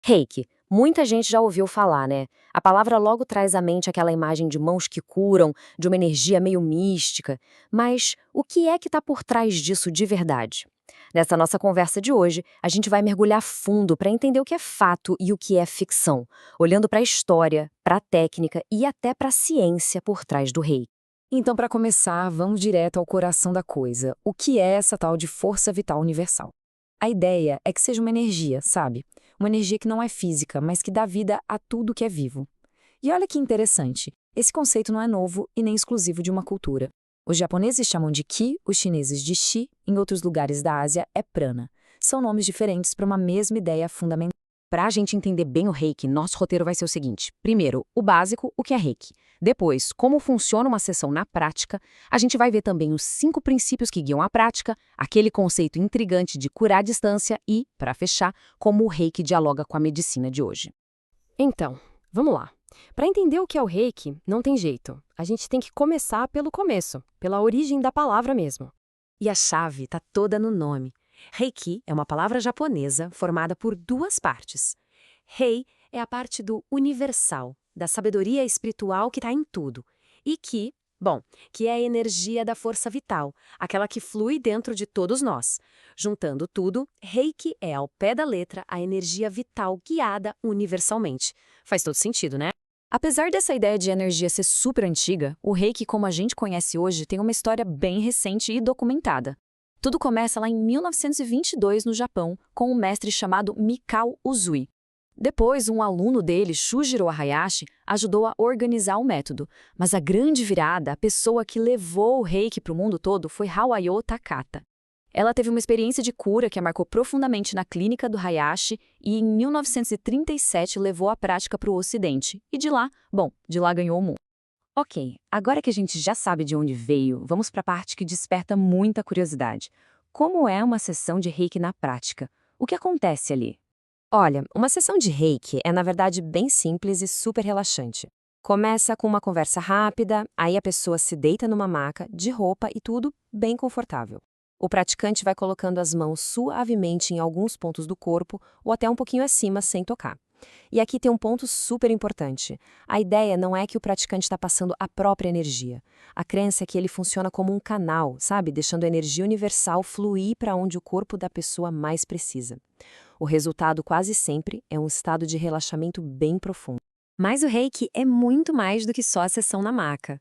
Reiki. Muita gente já ouviu falar, né? A palavra logo traz à mente aquela imagem de mãos que curam, de uma energia meio mística. Mas o que é que está por trás disso de verdade? Nessa nossa conversa de hoje, a gente vai mergulhar fundo para entender o que é fato e o que é ficção, olhando para a história, para a técnica e até para a ciência por trás do Reiki. Então, para começar, vamos direto ao coração da coisa. O que é essa tal de força vital universal? A ideia é que seja uma energia, sabe? Uma energia que não é física, mas que dá vida a tudo que é vivo. E olha que interessante, esse conceito não é novo e nem exclusivo de uma cultura. Os japoneses chamam de Ki, os chineses de Shi, em outros lugares da Ásia é Prana. São nomes diferentes para uma mesma ideia fundamental. Para a gente entender bem o Reiki, nosso roteiro vai ser o seguinte. Primeiro, o básico, o que é Reiki. Depois, como funciona uma sessão na prática. A gente vai ver também os 5 princípios que guiam a prática, aquele conceito intrigante de curar à distância e, para fechar, como o Reiki dialoga com a medicina de hoje. Então, vamos lá. Para entender o que é o Reiki, não tem jeito. A gente tem que começar pelo começo, pela origem da palavra mesmo. E a chave está toda no nome. Reiki é uma palavra japonesa formada por 2 partes. Rei é a parte do universal, da sabedoria espiritual que está em tudo. E Ki, bom, que é a energia da força vital, aquela que flui dentro de todos nós. Juntando tudo, Reiki é, ao pé da letra, a energia vital guiada universalmente. Faz todo sentido, né? Apesar dessa ideia de energia ser super antiga, o Reiki, como a gente conhece hoje, tem uma história bem recente e documentada. Tudo começa lá em 1922 no Japão, com um mestre chamado Mikao Usui. Depois, um aluno dele, Shujiro Hayashi, ajudou a organizar o método. Mas a grande virada, a pessoa que levou o Reiki para o mundo todo, foi Hawayo Takata. Ela teve uma experiência de cura que a marcou profundamente na clínica do Hayashi e em 1937 levou a prática para o Ocidente. E de lá ganhou o mundo. Ok, agora que a gente já sabe de onde veio, vamos para a parte que desperta muita curiosidade. Como é uma sessão de Reiki na prática? O que acontece ali? Olha, uma sessão de Reiki é, na verdade, bem simples e super relaxante. Começa com uma conversa rápida, aí a pessoa se deita numa maca, de roupa e tudo bem confortável. O praticante vai colocando as mãos suavemente em alguns pontos do corpo ou até um pouquinho acima sem tocar. E aqui tem um ponto super importante. A ideia não é que o praticante está passando a própria energia. A crença é que ele funciona como um canal, sabe? Deixando a energia universal fluir para onde o corpo da pessoa mais precisa. O resultado quase sempre é um estado de relaxamento bem profundo. Mas o Reiki é muito mais do que só a sessão na maca.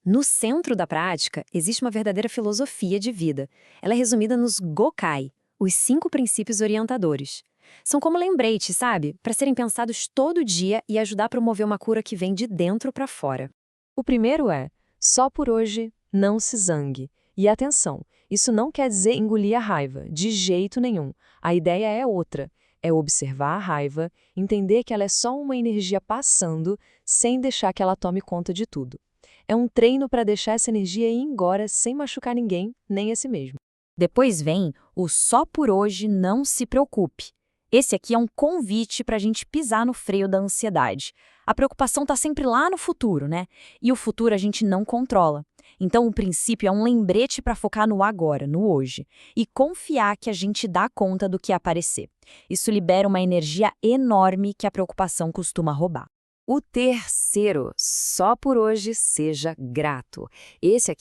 No centro da prática, existe uma verdadeira filosofia de vida. Ela é resumida nos Gokai, os 5 princípios orientadores. São como lembretes, sabe? Para serem pensados todo dia e ajudar a promover uma cura que vem de dentro para fora. O primeiro é: só por hoje, não se zangue. E atenção, isso não quer dizer engolir a raiva, de jeito nenhum. A ideia é outra. É observar a raiva, entender que ela é só uma energia passando, sem deixar que ela tome conta de tudo. É um treino para deixar essa energia ir embora sem machucar ninguém, nem a si mesmo. Depois vem o só por hoje, não se preocupe. Esse aqui é um convite para a gente pisar no freio da ansiedade. A preocupação está sempre lá no futuro, né? E o futuro a gente não controla. Então, o princípio é um lembrete para focar no agora, no hoje, e confiar que a gente dá conta do que aparecer. Isso libera uma energia enorme que a preocupação costuma roubar. O terceiro, só por hoje seja grato. Esse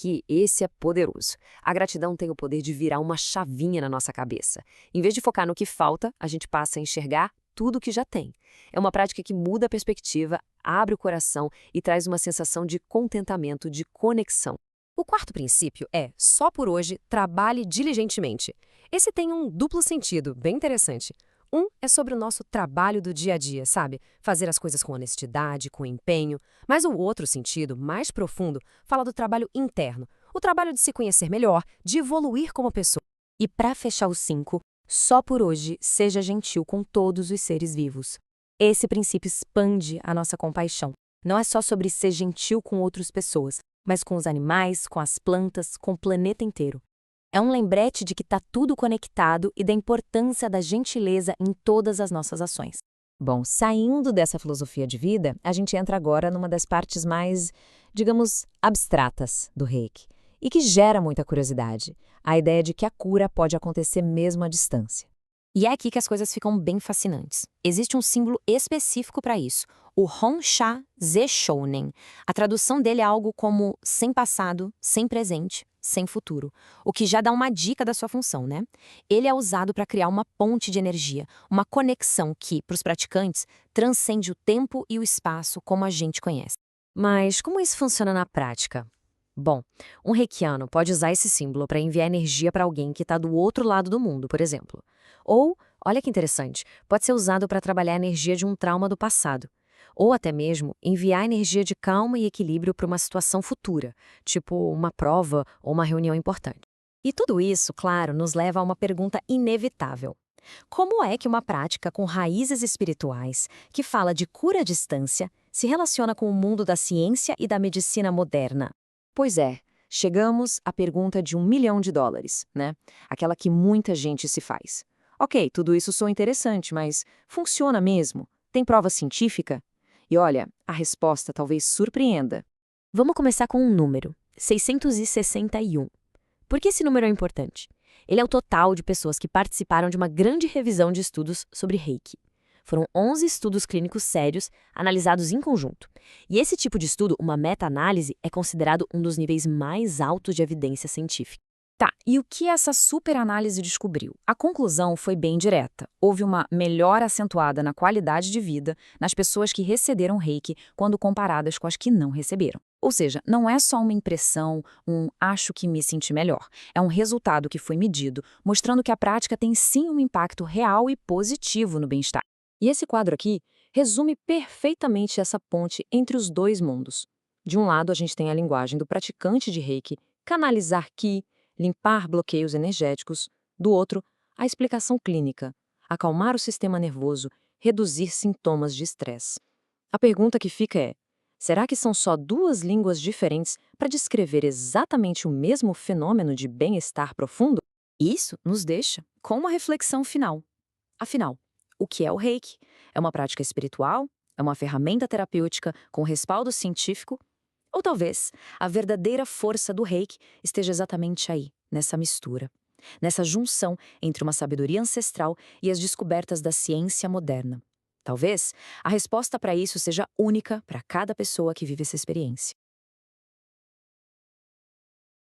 é poderoso. A gratidão tem o poder de virar uma chavinha na nossa cabeça. Em vez de focar no que falta, a gente passa a enxergar tudo que já tem. É uma prática que muda a perspectiva, abre o coração e traz uma sensação de contentamento, de conexão. O quarto princípio é, só por hoje, trabalhe diligentemente. Esse tem um duplo sentido, bem interessante. Um é sobre o nosso trabalho do dia a dia, sabe? Fazer as coisas com honestidade, com empenho. Mas o outro sentido, mais profundo, fala do trabalho interno. O trabalho de se conhecer melhor, de evoluir como pessoa. E para fechar os 5, só por hoje seja gentil com todos os seres vivos. Esse princípio expande a nossa compaixão. Não é só sobre ser gentil com outras pessoas, mas com os animais, com as plantas, com o planeta inteiro. É um lembrete de que está tudo conectado e da importância da gentileza em todas as nossas ações. Bom, saindo dessa filosofia de vida, a gente entra agora numa das partes mais, digamos, abstratas do Reiki e que gera muita curiosidade, a ideia de que a cura pode acontecer mesmo à distância. E é aqui que as coisas ficam bem fascinantes. Existe um símbolo específico para isso, o Honsha Zeshounen. A tradução dele é algo como sem passado, sem presente, sem futuro, o que já dá uma dica da sua função, né? Ele é usado para criar uma ponte de energia, uma conexão que, para os praticantes, transcende o tempo e o espaço como a gente conhece. Mas como isso funciona na prática? Bom, um reikiano pode usar esse símbolo para enviar energia para alguém que está do outro lado do mundo, por exemplo. Ou, olha que interessante, pode ser usado para trabalhar a energia de um trauma do passado. Ou até mesmo enviar energia de calma e equilíbrio para uma situação futura, tipo uma prova ou uma reunião importante. E tudo isso, claro, nos leva a uma pergunta inevitável. Como é que uma prática com raízes espirituais, que fala de cura à distância, se relaciona com o mundo da ciência e da medicina moderna? Pois é, chegamos à pergunta de $1 milhão, né? Aquela que muita gente se faz. Ok, tudo isso soa interessante, mas funciona mesmo? Tem prova científica? E olha, a resposta talvez surpreenda. Vamos começar com um número, 661. Por que esse número é importante? Ele é o total de pessoas que participaram de uma grande revisão de estudos sobre Reiki. Foram 11 estudos clínicos sérios, analisados em conjunto. E esse tipo de estudo, uma meta-análise, é considerado um dos níveis mais altos de evidência científica. Tá, e o que essa superanálise descobriu? A conclusão foi bem direta. Houve uma melhora acentuada na qualidade de vida nas pessoas que receberam Reiki quando comparadas com as que não receberam. Ou seja, não é só uma impressão, acho que me senti melhor. É um resultado que foi medido, mostrando que a prática tem sim um impacto real e positivo no bem-estar. E esse quadro aqui resume perfeitamente essa ponte entre os dois mundos. De um lado, a gente tem a linguagem do praticante de Reiki, canalizar Ki, limpar bloqueios energéticos. Do outro, a explicação clínica, acalmar o sistema nervoso, reduzir sintomas de estresse. A pergunta que fica é: será que são só duas línguas diferentes para descrever exatamente o mesmo fenômeno de bem-estar profundo? Isso nos deixa com uma reflexão final. Afinal, o que é o Reiki? É uma prática espiritual? É uma ferramenta terapêutica com respaldo científico? Ou talvez a verdadeira força do Reiki esteja exatamente aí, nessa mistura, nessa junção entre uma sabedoria ancestral e as descobertas da ciência moderna. Talvez a resposta para isso seja única para cada pessoa que vive essa experiência.